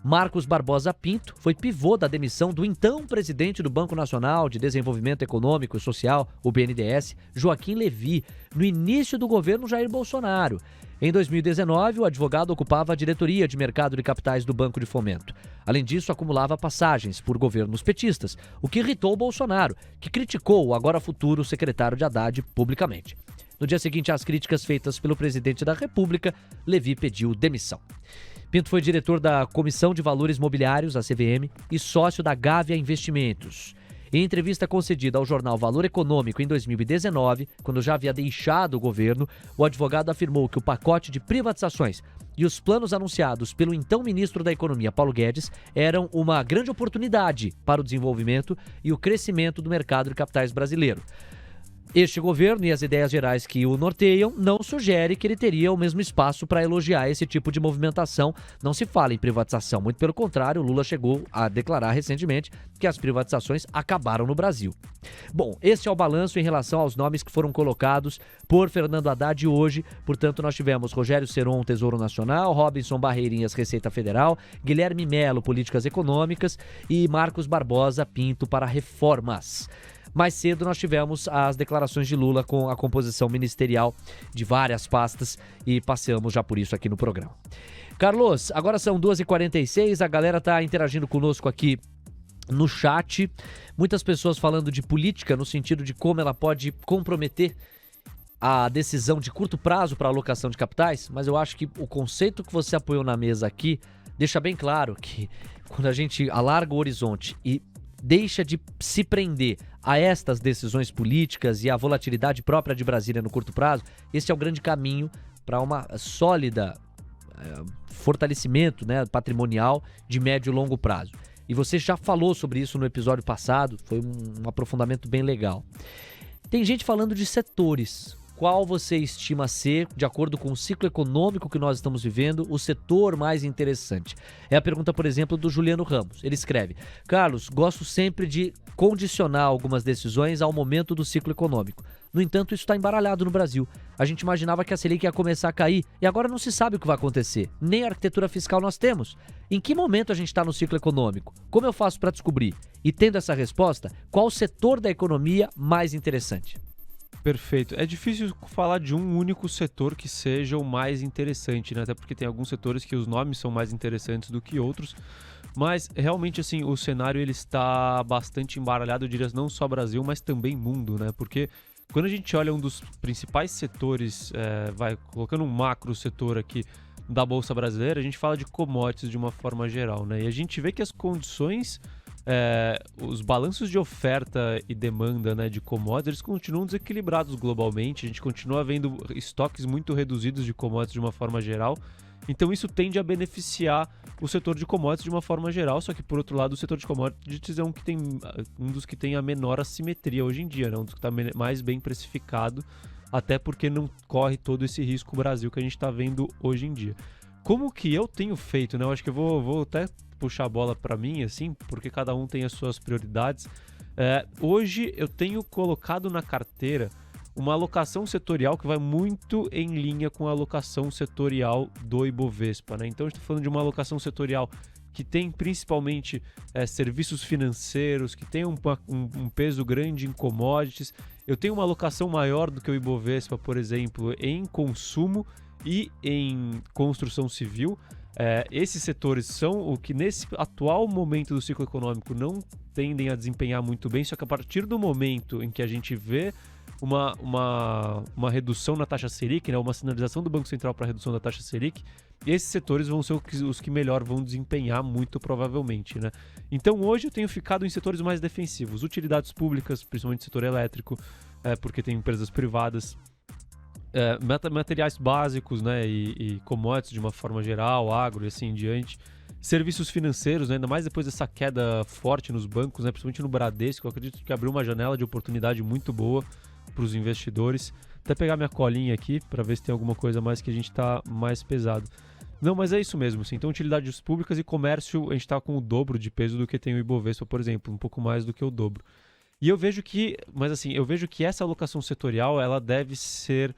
C: Marcos Barbosa Pinto foi pivô da demissão do então presidente do Banco Nacional de Desenvolvimento Econômico e Social, o BNDES, Joaquim Levy, no início do governo Jair Bolsonaro. Em 2019, o advogado ocupava a diretoria de mercado de capitais do Banco de Fomento. Além disso, acumulava passagens por governos petistas, o que irritou Bolsonaro, que criticou o agora futuro secretário de Haddad publicamente. No dia seguinte às críticas feitas pelo presidente da República, Levy pediu demissão. Pinto foi diretor da Comissão de Valores Mobiliários, a CVM, e sócio da Gávea Investimentos. Em entrevista concedida ao jornal Valor Econômico em 2019, quando já havia deixado o governo, o advogado afirmou que o pacote de privatizações e os planos anunciados pelo então ministro da Economia, Paulo Guedes, eram uma grande oportunidade para o desenvolvimento e o crescimento do mercado de capitais brasileiro. Este governo e as ideias gerais que o norteiam não sugere que ele teria o mesmo espaço para elogiar esse tipo de movimentação. Não se fala em privatização, muito pelo contrário, Lula chegou a declarar recentemente que as privatizações acabaram no Brasil. Bom, este é o balanço em relação aos nomes que foram colocados por Fernando Haddad hoje. Portanto, nós tivemos Rogério Seron, Tesouro Nacional, Robinson Barreirinhas, Receita Federal, Guilherme Melo, Políticas Econômicas e Marcos Barbosa Pinto para reformas. Mais cedo nós tivemos as declarações de Lula com a composição ministerial de várias pastas e passeamos já por isso aqui no programa. Carlos, agora são 2h46, a galera está interagindo conosco aqui no chat. Muitas pessoas falando de política no sentido de como ela pode comprometer a decisão de curto prazo para a alocação de capitais, mas eu acho que o conceito que você apoiou na mesa aqui deixa bem claro que quando a gente alarga o horizonte e deixa de se prender a estas decisões políticas e a volatilidade própria de Brasília no curto prazo, esse é o grande caminho para uma sólida fortalecimento, né, patrimonial de médio e longo prazo. E você já falou sobre isso no episódio passado, foi um aprofundamento bem legal. Tem gente falando de setores. Qual você estima ser, de acordo com o ciclo econômico que nós estamos vivendo, o setor mais interessante? É a pergunta, por exemplo, do Juliano Ramos. Ele escreve: Carlos, gosto sempre de condicionar algumas decisões ao momento do ciclo econômico. No entanto, isso está embaralhado no Brasil. A gente imaginava que a Selic ia começar a cair e agora não se sabe o que vai acontecer. Nem a arquitetura fiscal nós temos. Em que momento a gente está no ciclo econômico? Como eu faço para descobrir? E tendo essa resposta, qual o setor da economia mais interessante?
D: Perfeito. É difícil falar de um único setor que seja o mais interessante, né? Até porque tem alguns setores que os nomes são mais interessantes do que outros. Mas realmente assim, o cenário ele está bastante embaralhado, eu diria não só Brasil, mas também mundo, né? Porque quando a gente olha um dos principais setores, colocando um macro setor aqui da Bolsa Brasileira, a gente fala de commodities de uma forma geral, né? E a gente vê que as condições, os balanços de oferta e demanda, né, de commodities, eles continuam desequilibrados globalmente, a gente continua vendo estoques muito reduzidos de commodities de uma forma geral. Então isso tende a beneficiar o setor de commodities de uma forma geral, só que por outro lado o setor de commodities é um dos que tem a menor assimetria hoje em dia, né? Um dos que está mais bem precificado, até porque não corre todo esse risco Brasil que a gente está vendo hoje em dia. Como que eu tenho feito, né? Eu acho que eu vou até puxar a bola para mim, assim, porque cada um tem as suas prioridades. Hoje eu tenho colocado na carteira uma alocação setorial que vai muito em linha com a alocação setorial do Ibovespa, né? Então, a gente está falando de uma alocação setorial que tem principalmente serviços financeiros, que tem um peso grande em commodities. Eu tenho uma alocação maior do que o Ibovespa, por exemplo, em consumo e em construção civil. Esses setores são o que nesse atual momento do ciclo econômico não tendem a desempenhar muito bem, só que a partir do momento em que a gente vê uma redução na taxa Selic, né, uma sinalização do Banco Central para a redução da taxa Selic, esses setores vão ser os que melhor vão desempenhar muito provavelmente, né? Então hoje eu tenho ficado em setores mais defensivos, utilidades públicas, principalmente setor elétrico, porque tem empresas privadas, materiais básicos, né, e commodities de uma forma geral, agro e assim em diante. Serviços financeiros, né, ainda mais depois dessa queda forte nos bancos, né, principalmente no Bradesco, eu acredito que abriu uma janela de oportunidade muito boa para os investidores. Até pegar minha colinha aqui para ver se tem alguma coisa mais que a gente está mais pesado. Não, mas é isso mesmo, assim. Então, utilidades públicas e comércio, a gente está com o dobro de peso do que tem o Ibovespa, por exemplo, um pouco mais do que o dobro. E eu vejo que, essa alocação setorial, ela deve ser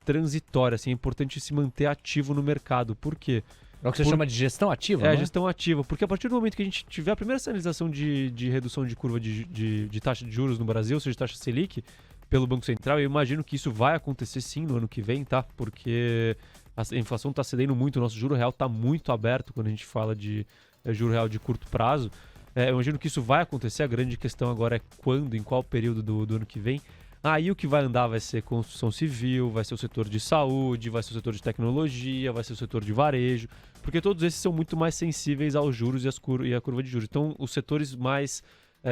D: transitória, assim, é importante se manter ativo no mercado. Por quê?
C: É o que você chama de gestão ativa, né?
D: Gestão ativa, porque a partir do momento que a gente tiver a primeira sinalização de redução de curva de taxa de juros no Brasil, ou seja, taxa Selic, pelo Banco Central, eu imagino que isso vai acontecer sim no ano que vem, tá? Porque a inflação está cedendo muito, o nosso juro real está muito aberto quando a gente fala de juro real de curto prazo. Eu imagino que isso vai acontecer, a grande questão agora é quando, em qual período do ano que vem. Aí o que vai andar vai ser construção civil, vai ser o setor de saúde, vai ser o setor de tecnologia, vai ser o setor de varejo, porque todos esses são muito mais sensíveis aos juros e à curva de juros. Então, os setores mais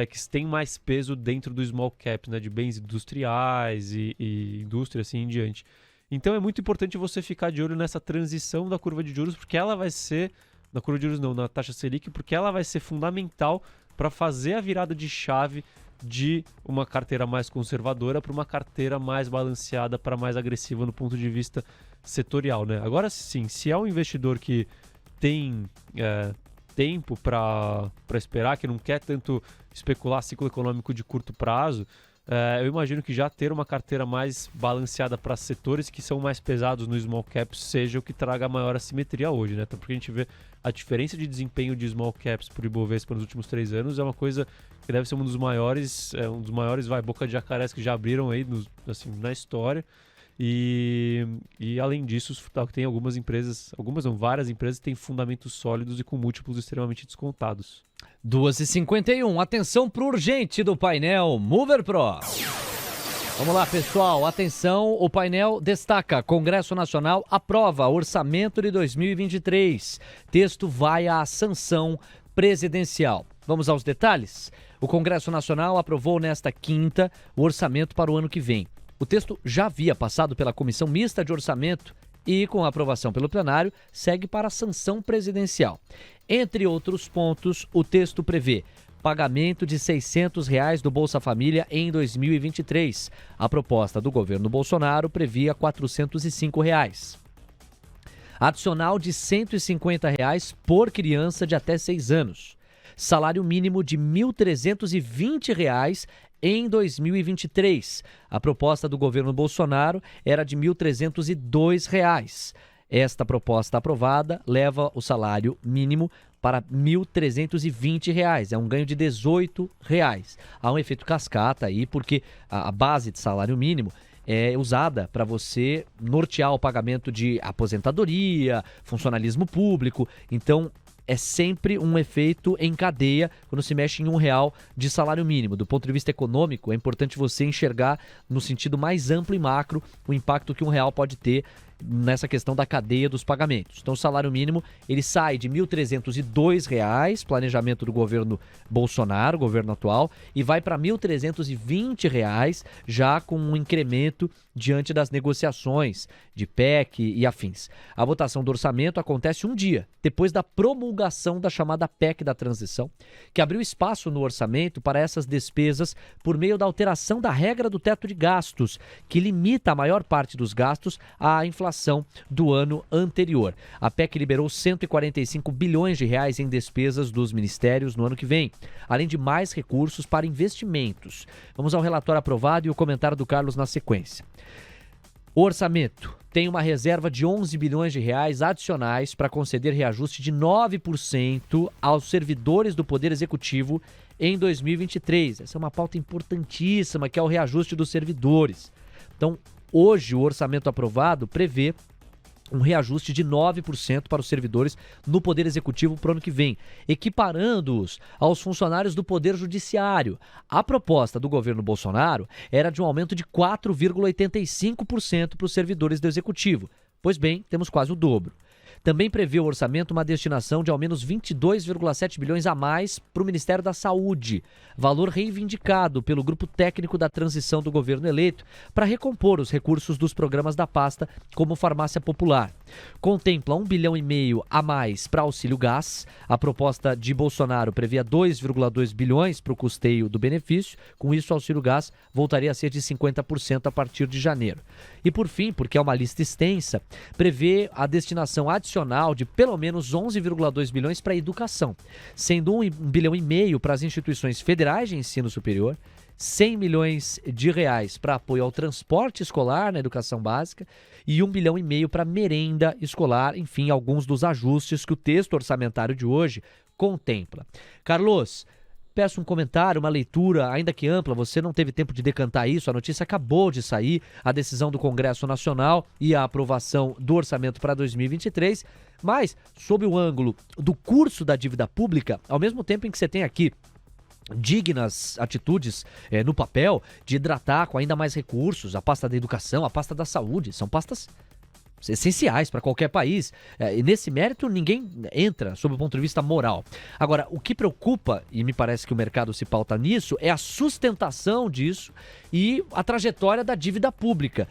D: que têm mais peso dentro do small cap, né, de bens industriais e indústria assim em diante. Então, é muito importante você ficar de olho nessa transição da curva de juros, porque ela vai ser, na curva de juros não, na taxa Selic, porque ela vai ser fundamental para fazer a virada de chave de uma carteira mais conservadora para uma carteira mais balanceada, para mais agressiva no ponto de vista setorial, né? Agora sim, se é um investidor que tem tempo para esperar, que não quer tanto especular ciclo econômico de curto prazo, eu imagino que já ter uma carteira mais balanceada para setores que são mais pesados no small caps seja o que traga maior assimetria hoje, né? Até porque a gente vê a diferença de desempenho de small caps por Ibovespa nos últimos 3 anos é uma coisa que deve ser um dos maiores boca de jacarés que já abriram aí na história. E além disso, tem várias empresas que têm fundamentos sólidos e com múltiplos extremamente descontados.
C: 2h51, atenção pro urgente do painel Mover Pro. Vamos lá, pessoal, atenção, o painel destaca: Congresso Nacional aprova orçamento de 2023. Texto vai à sanção presidencial. Vamos aos detalhes? O Congresso Nacional aprovou nesta quinta o orçamento para o ano que vem. O texto já havia passado pela Comissão Mista de Orçamento e, com a aprovação pelo plenário, segue para a sanção presidencial. Entre outros pontos, o texto prevê pagamento de R$ 600 do Bolsa Família em 2023. A proposta do governo Bolsonaro previa R$ 405. Adicional de R$ 150 por criança de até 6 anos. Salário mínimo de R$ 1.320 em 2023. A proposta do governo Bolsonaro era de R$ 1.302. Esta proposta aprovada leva o salário mínimo para R$ 1.320. É um ganho de R$ 18. Há um efeito cascata aí, porque a base de salário mínimo é usada para você nortear o pagamento de aposentadoria, funcionalismo público. Então, é sempre um efeito em cadeia quando se mexe em R$1 de salário mínimo. Do ponto de vista econômico, é importante você enxergar no sentido mais amplo e macro o impacto que R$1 pode ter nessa questão da cadeia dos pagamentos. Então, o salário mínimo ele sai de R$ 1.302, planejamento do governo Bolsonaro, governo atual, e vai para R$ 1.320, já com um incremento diante das negociações de PEC e afins. A votação do orçamento acontece um dia depois da promulgação da chamada PEC da transição, que abriu espaço no orçamento para essas despesas por meio da alteração da regra do teto de gastos, que limita a maior parte dos gastos à inflação inflação do ano anterior. A PEC liberou 145 bilhões de reais em despesas dos ministérios no ano que vem, além de mais recursos para investimentos. Vamos ao relatório aprovado e o comentário do Carlos na sequência. O orçamento tem uma reserva de 11 bilhões de reais adicionais para conceder reajuste de 9% aos servidores do Poder Executivo em 2023. Essa é uma pauta importantíssima, que é o reajuste dos servidores. Então, hoje, o orçamento aprovado prevê um reajuste de 9% para os servidores no Poder Executivo para o ano que vem, equiparando-os aos funcionários do Poder Judiciário. A proposta do governo Bolsonaro era de um aumento de 4,85% para os servidores do Executivo. Pois bem, temos quase o dobro. Também prevê o orçamento uma destinação de ao menos 22,7 bilhões a mais para o Ministério da Saúde, valor reivindicado pelo grupo técnico da transição do governo eleito para recompor os recursos dos programas da pasta, como Farmácia Popular. Contempla 1,5 bilhão a mais para auxílio gás. A proposta de Bolsonaro previa 2,2 bilhões para o custeio do benefício. Com isso, o auxílio gás voltaria a ser de 50% a partir de janeiro. E por fim, porque é uma lista extensa, prevê a destinação adicional de pelo menos 11,2 bilhões para a educação, sendo 1,5 bilhão para as instituições federais de ensino superior, 100 milhões de reais para apoio ao transporte escolar na educação básica e 1,5 bilhão para merenda escolar, enfim, alguns dos ajustes que o texto orçamentário de hoje contempla. Carlos, peço um comentário, uma leitura, ainda que ampla, você não teve tempo de decantar isso, a notícia acabou de sair, a decisão do Congresso Nacional e a aprovação do orçamento para 2023, mas sob o ângulo do curso da dívida pública, ao mesmo tempo em que você tem aqui dignas atitudes no papel de hidratar com ainda mais recursos a pasta da educação, a pasta da saúde, são pastas essenciais para qualquer país. E nesse mérito ninguém entra sob o ponto de vista moral. Agora, o que preocupa, e me parece que o mercado se pauta nisso, é a sustentação disso e a trajetória da dívida pública,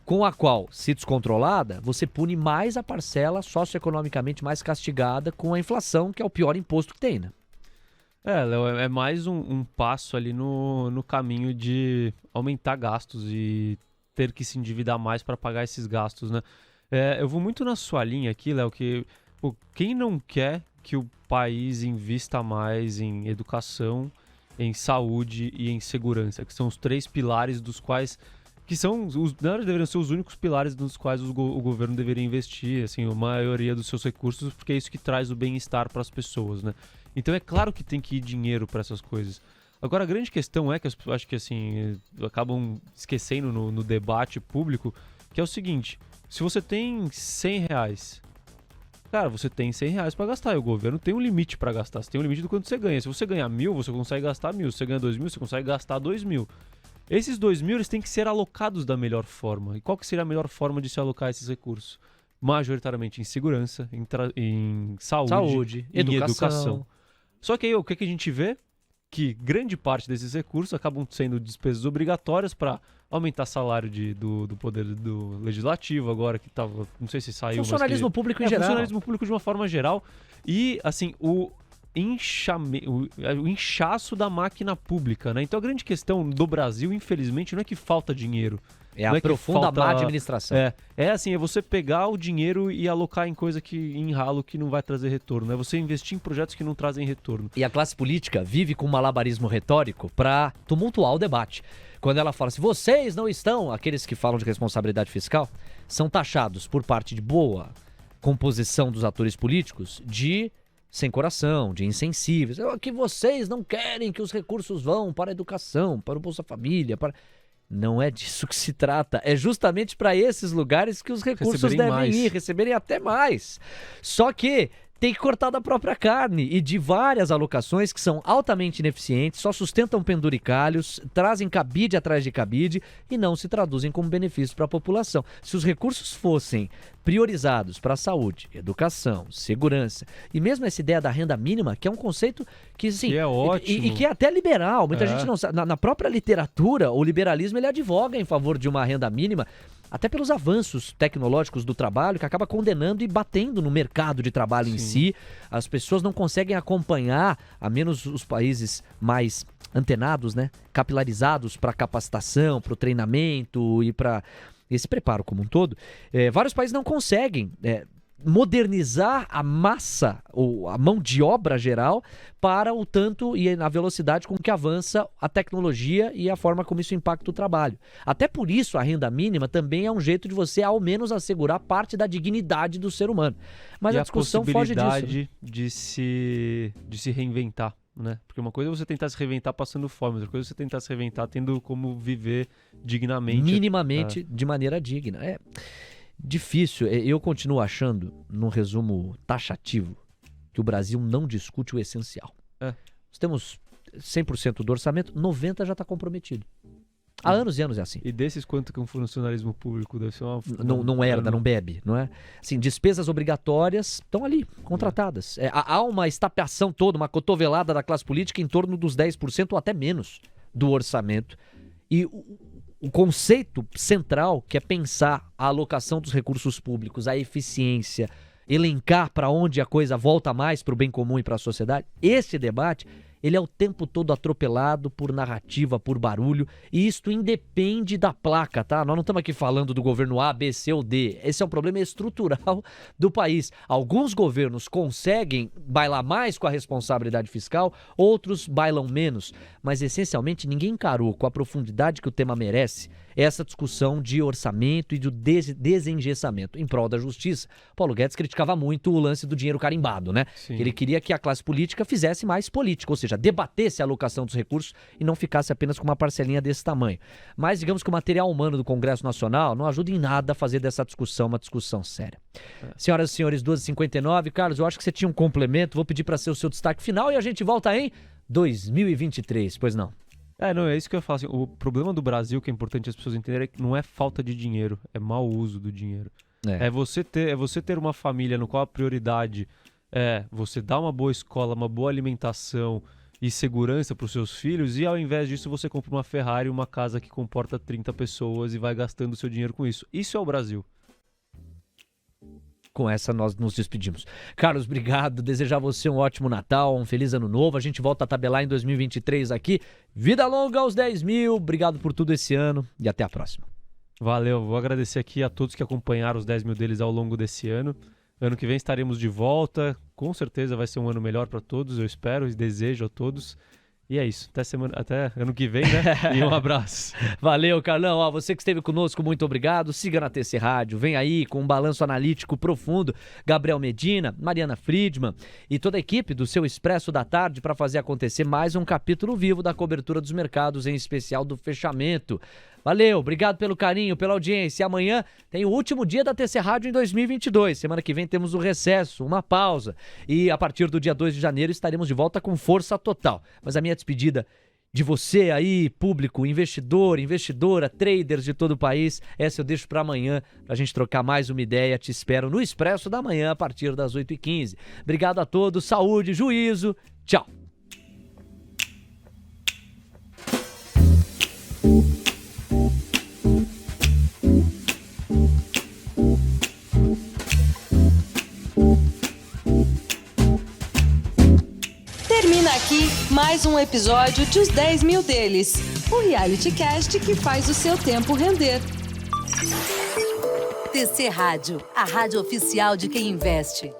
C: com a qual, se descontrolada, você pune mais a parcela socioeconomicamente mais castigada com a inflação, que é o pior imposto que tem, né?
D: Léo, é mais um passo ali no caminho de aumentar gastos e ter que se endividar mais para pagar esses gastos, né? Eu vou muito na sua linha aqui, Léo, que quem não quer que o país invista mais em educação, em saúde e em segurança, que são os 3 pilares dos quais, que são deveriam ser os únicos pilares nos quais o governo deveria investir, assim, a maioria dos seus recursos, porque é isso que traz o bem-estar para as pessoas, né? Então é claro que tem que ir dinheiro para essas coisas. Agora, a grande questão é que eu acho que assim, acabam esquecendo no debate público, que é o seguinte: se você tem 100 reais, cara, você tem 100 reais para gastar, e o governo tem um limite para gastar, você tem um limite do quanto você ganha. Se você ganhar 1.000, você consegue gastar 1.000, se você ganha 2.000, você consegue gastar 2.000. Esses 2.000, eles têm que ser alocados da melhor forma. E qual que seria a melhor forma de se alocar esses recursos? Majoritariamente em segurança, em saúde, em educação. Só que aí, o que a gente vê? Que grande parte desses recursos acabam sendo despesas obrigatórias para aumentar salário do poder do legislativo agora, que estava, não sei se saiu,
C: funcionalismo público em geral.
D: Funcionalismo público de uma forma geral. E, assim, o inchaço da máquina pública, né? Então a grande questão do Brasil, infelizmente, não é que falta dinheiro.
C: É a profunda má administração.
D: É assim, é você pegar o dinheiro e alocar em coisa em ralo que não vai trazer retorno. É você investir em projetos que não trazem retorno.
C: E a classe política vive com um malabarismo retórico para tumultuar o debate. Quando ela fala assim, vocês não estão, aqueles que falam de responsabilidade fiscal, são taxados por parte de boa composição dos atores políticos de sem coração, de insensíveis. Que vocês não querem que os recursos vão para a educação, para o Bolsa Família, para... Não é disso que se trata. É justamente para esses lugares que os recursos devem ir, receberem até mais. Só que tem que cortar da própria carne e de várias alocações que são altamente ineficientes, só sustentam penduricalhos, trazem cabide atrás de cabide e não se traduzem como benefício para a população. Se os recursos fossem priorizados para a saúde, educação, segurança e mesmo essa ideia da renda mínima, que é um conceito que, assim,
D: que é ótimo.
C: E que é até liberal. Muita gente não sabe. Na própria literatura, o liberalismo ele advoga em favor de uma renda mínima, até pelos avanços tecnológicos do trabalho, que acaba condenando e batendo no mercado de trabalho em si. As pessoas não conseguem acompanhar, a menos os países mais antenados, né? Capilarizados para capacitação, para o treinamento e para esse preparo como um todo, vários países não conseguem modernizar a massa, ou a mão de obra geral, para o tanto e na velocidade com que avança a tecnologia e a forma como isso impacta o trabalho. Até por isso a renda mínima também é um jeito de você ao menos assegurar parte da dignidade do ser humano. Mas
D: e
C: a discussão foge disso.
D: A possibilidade de se reinventar, né? Porque uma coisa é você tentar se reinventar passando fome, outra coisa é você tentar se reinventar tendo como viver dignamente.
C: Minimamente, de maneira digna. É difícil. Eu continuo achando, num resumo taxativo, que o Brasil não discute o essencial. Nós temos 100% do orçamento, 90% já está comprometido. Há anos e anos é assim.
D: E desses, quanto que um funcionalismo público deve ser uma...
C: Não herda, não bebe, não é? Assim, despesas obrigatórias estão ali, contratadas. Há uma estapeação toda, uma cotovelada da classe política em torno dos 10% ou até menos do orçamento. E o conceito central, que é pensar a alocação dos recursos públicos, a eficiência, elencar para onde a coisa volta mais para o bem comum e para a sociedade, esse debate, ele é o tempo todo atropelado por narrativa, por barulho, e isto independe da placa, tá? Nós não estamos aqui falando do governo A, B, C ou D. Esse é um problema estrutural do país. Alguns governos conseguem bailar mais com a responsabilidade fiscal, outros bailam menos, mas essencialmente ninguém encarou com a profundidade que o tema merece essa discussão de orçamento e do desengessamento em prol da justiça. Paulo Guedes criticava muito o lance do dinheiro carimbado, né?
D: Sim.
C: Ele queria que a classe política fizesse mais política, ou seja, debatesse a alocação dos recursos e não ficasse apenas com uma parcelinha desse tamanho. Mas digamos que o material humano do Congresso Nacional não ajuda em nada a fazer dessa discussão uma discussão séria. Senhoras e senhores, 12h59, Carlos, eu acho que você tinha um complemento, vou pedir para ser o seu destaque final e a gente volta em 2023, pois não?
D: Não, é isso que eu falo. Assim, o problema do Brasil, que é importante as pessoas entenderem, é que não é falta de dinheiro, é mau uso do dinheiro. É você ter uma família no qual a prioridade é você dar uma boa escola, uma boa alimentação e segurança para os seus filhos, e ao invés disso você compra uma Ferrari, uma casa que comporta 30 pessoas e vai gastando o seu dinheiro com isso. Isso é o Brasil.
C: Com essa nós nos despedimos. Carlos, obrigado. Desejar a você um ótimo Natal, um feliz ano novo. A gente volta a tabelar em 2023 aqui. Vida longa aos 10 mil. Obrigado por tudo esse ano e até a próxima.
D: Valeu. Vou agradecer aqui a todos que acompanharam os 10 mil deles ao longo desse ano. Ano que vem estaremos de volta. Com certeza vai ser um ano melhor para todos, eu espero e desejo a todos. E é isso. Até ano que vem, né? E um abraço.
C: Valeu, Carlão. Ó, você que esteve conosco, muito obrigado. Siga na TC Rádio. Vem aí com um balanço analítico profundo. Gabriel Medina, Mariana Friedman e toda a equipe do seu Expresso da Tarde para fazer acontecer mais um capítulo vivo da cobertura dos mercados, em especial do fechamento. Valeu, obrigado pelo carinho, pela audiência. E amanhã tem o último dia da TC Rádio em 2022. Semana que vem temos o recesso, uma pausa. E a partir do dia 2 de janeiro estaremos de volta com força total. Mas a minha despedida de você aí, público, investidor, investidora, traders de todo o país, essa eu deixo para amanhã, pra gente trocar mais uma ideia. Te espero no Expresso da Manhã a partir das 8h15. Obrigado a todos, saúde, juízo, tchau.
B: Termina aqui mais um episódio de Os 10 Mil Deles, o reality cast que faz o seu tempo render.
A: TC Rádio, a rádio oficial de quem investe.